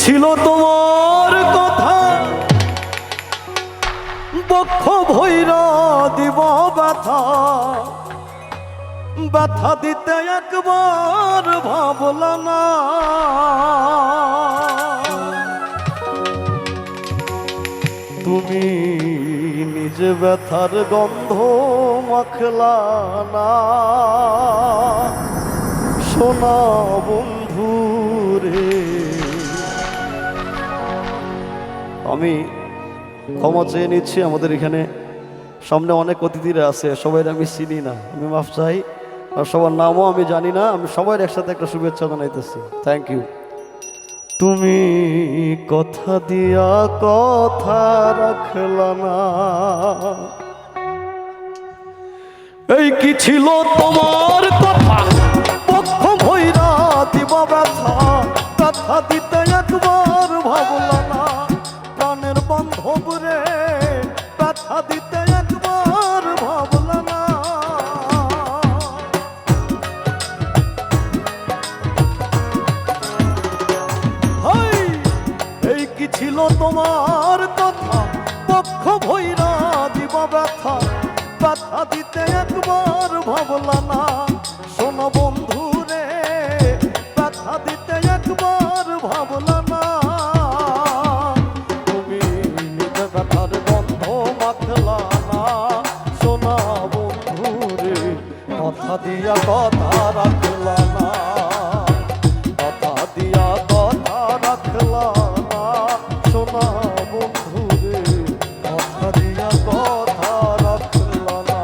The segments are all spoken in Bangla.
ছিল তোমার কথা বক্ষ ভৈরা দিব ব্যথা ব্যথা দিতে একবার ভাবলা না তুমি নিজে ব্যথার গন্ধ মাখলা না সোনা বন্ধু রে। আমি ক্ষমা চেয়ে নিচ্ছি, আমাদের এখানে সামনে অনেক অতিথিরা আছে, সবাই আমি চিনি না, আমি মাফ চাই, আর সবার নামও আমি জানি না, আমি সবাই একসাথে একটা শুভেচ্ছা জানাইতেছি। Thank you. তুমি কথা দিয়া কথা রাখলা না, এই কি ছিল তোমার কথা পক্ষ ভৈরা দিবা ব্যথা ব্যথা দিতে একবার ভাবলা না প্রাণের বান্ধব রে ব্যথা দিতে একবার ভাবলা না। এই কি ছিল তোমার কথা পক্ষ ভৈরা দিবা ব্যথা ব্যথা দিতে একবার ভাবলা না শোনো বন্ধু রে ব্যথা দিতে একবার ভাবলা না। তুমি নিজে ব্যথার গন্ধ মাখলা না শোনা বন্ধু রে কথা দিয়া কথা রাখলা না কথা দিয়া কথা রাখলা না শোনা বন্ধু রে কথা দিয়া কথা রাখলা না।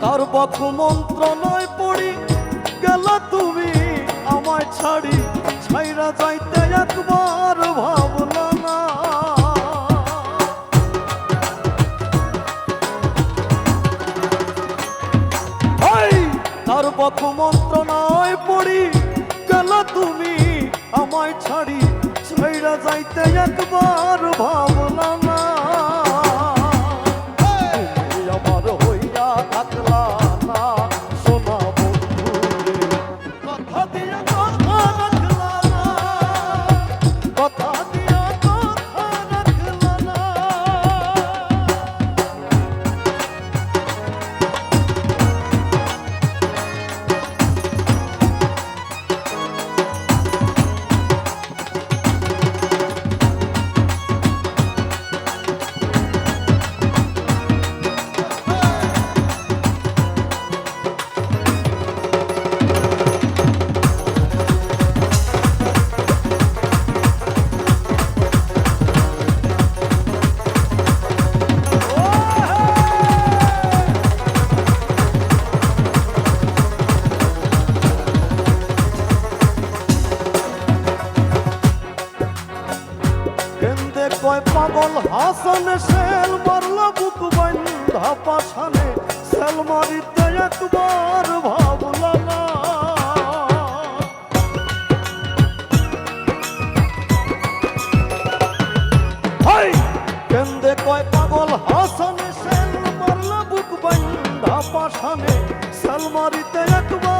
তার বকু মন্ত্রণায় পড়ি গেল তুমি আমায় ছাড়ি ছাইরা যাইতে একবার ভাবলা না। তার বকু মন্ত্রণায় পড়ি গেল তুমি আমায় ছাড়ি ছাইরা যাইতে একবার ভাবলা না। কয় পাগল হাসান সেল মারল বুক বান্ধা পাশানে সেল মারিতে একবার ভাবলা না। কেন্দে কয় পাগল হাসান সেল মারল বুক বান্ধা পাশানে সেল মারিতে একবার